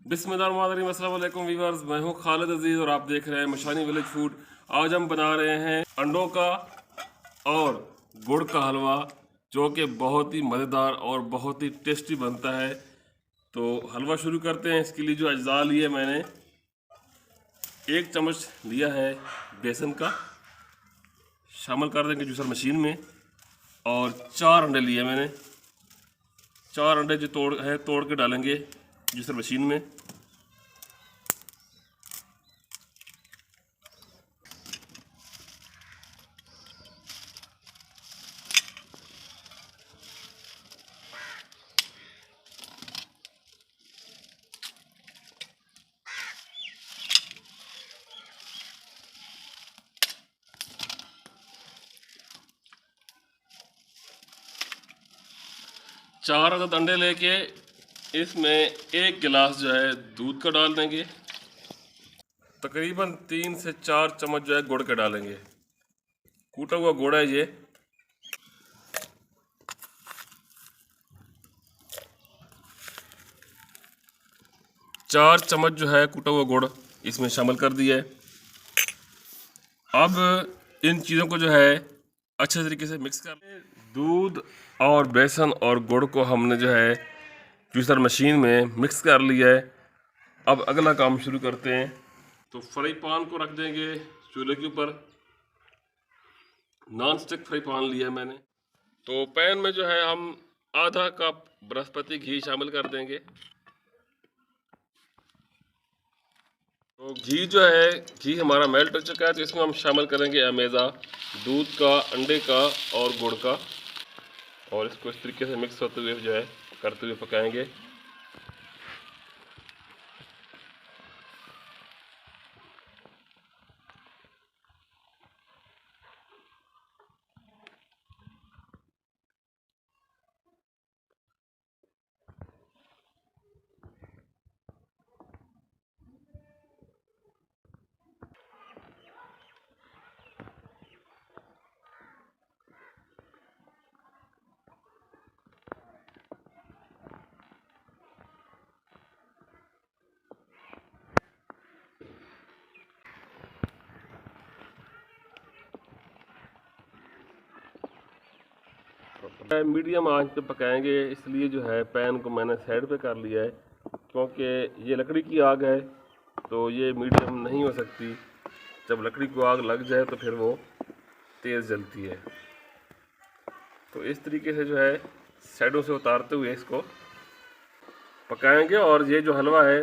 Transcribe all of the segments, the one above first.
बिस्मिल्लाहिर्रहमानिर्रहीम, अस्सलाम वालेकुम वीवर्स। मैं हूं खालिद अजीज़ और आप देख रहे हैं मशानी विलेज फूड। आज हम बना रहे हैं अंडों का और गुड़ का हलवा, जो कि बहुत ही मज़ेदार और बहुत ही टेस्टी बनता है। तो हलवा शुरू करते हैं। इसके लिए जो अज्जा लिए मैंने, 1 चम्मच लिया है बेसन का, शामिल कर देंगे जूसर मशीन में। और 4 अंडे लिए मैंने, 4 अंडे जो तोड़ के डालेंगे जूसर मशीन में। 4 अदद अंडे लेके इसमें 1 गिलास जो है दूध का डाल देंगे। तकरीबन 3 से 4 चम्मच जो है गुड़ के डालेंगे। कूटा हुआ गुड़ है ये। चार चम्मच जो है कूटा हुआ गुड़ इसमें शामिल कर दिया है। अब इन चीज़ों को जो है अच्छे तरीके से मिक्स कर, दूध और बेसन और गुड़ को हमने जो है जूसर मशीन में मिक्स कर लिया है। अब अगला काम शुरू करते हैं। तो फ्राई पैन को रख देंगे चूल्हे के ऊपर। नॉन स्टिक फ्राई पैन लिया मैंने। तो पैन में जो है हम आधा कप बृहस्पति घी शामिल कर देंगे। तो घी जो है, घी हमारा मेल्ट हो चुका है। तो इसमें हम शामिल करेंगे अमेज़ा, दूध का, अंडे का और गुड़ का, और इसको इस तरीके से मिक्स होते हुए जो है करते हुए पकाएंगे। मीडियम आंच पे पकाएंगे, इसलिए जो है पैन को मैंने साइड पे कर लिया है, क्योंकि ये लकड़ी की आग है तो ये मीडियम नहीं हो सकती। जब लकड़ी को आग लग जाए तो फिर वो तेज़ जलती है। तो इस तरीके से जो है साइडों से उतारते हुए इसको पकाएंगे। और ये जो हलवा है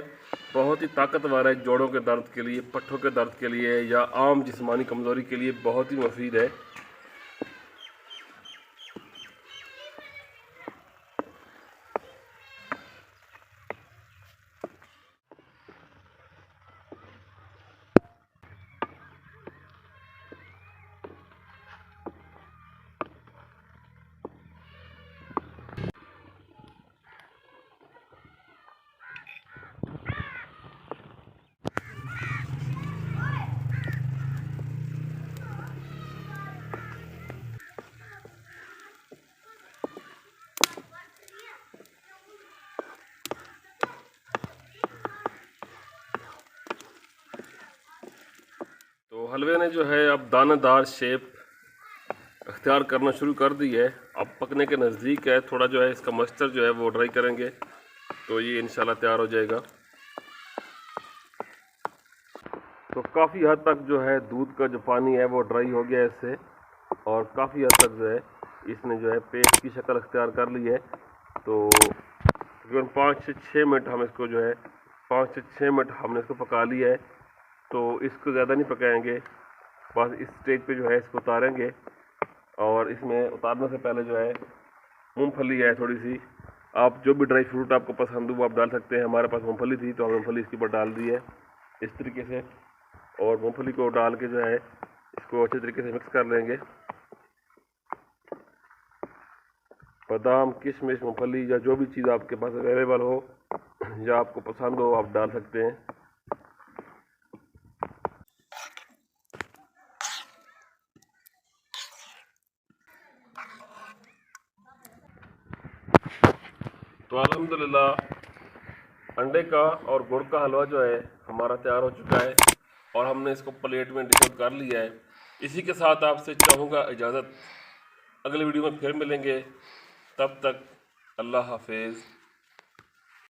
बहुत ही ताकतवर है, जोड़ों के दर्द के लिए, पट्ठों के दर्द के लिए या आम जिस्मानी कमज़ोरी के लिए बहुत ही मुफीद है। तो हलवे ने जो है अब दानेदार शेप अख्तियार करना शुरू कर दी है। अब पकने के नज़दीक है। थोड़ा जो है इसका मॉइस्चर जो है वो ड्राई करेंगे तो ये इंशाल्लाह तैयार हो जाएगा। तो काफ़ी हद तक जो है दूध का जो पानी है वो ड्राई हो गया है इससे, और काफ़ी हद तक जो है इसने जो है पेस्ट की शक्ल अख्तियार कर ली है। तो तकरीबन 5 से 6 मिनट हम इसको जो है 5 से 6 मिनट हमने इसको पका लिया है। तो इसको ज़्यादा नहीं पकाएंगे, बस इस स्टेज पे जो है इसको उतारेंगे। और इसमें उतारने से पहले जो है मूंगफली है थोड़ी सी, आप जो भी ड्राई फ्रूट आपको पसंद हो वो आप डाल सकते हैं। हमारे पास मूंगफली थी तो हम मूंगफली इसके ऊपर डाल दी है इस तरीके से। और मूंगफली को डाल के जो है इसको अच्छे तरीके से मिक्स कर लेंगे। बादाम, किशमिश, मूंगफली या जो भी चीज़ आपके पास अवेलेबल हो या आपको पसंद हो आप डाल सकते हैं। तो अल्हम्दुलिल्लाह अंडे का और गुड़ का हलवा जो है हमारा तैयार हो चुका है और हमने इसको प्लेट में डिश आउट कर लिया है। इसी के साथ आपसे चाहूँगा इजाज़त, अगले वीडियो में फिर मिलेंगे, तब तक अल्लाह हाफिज़।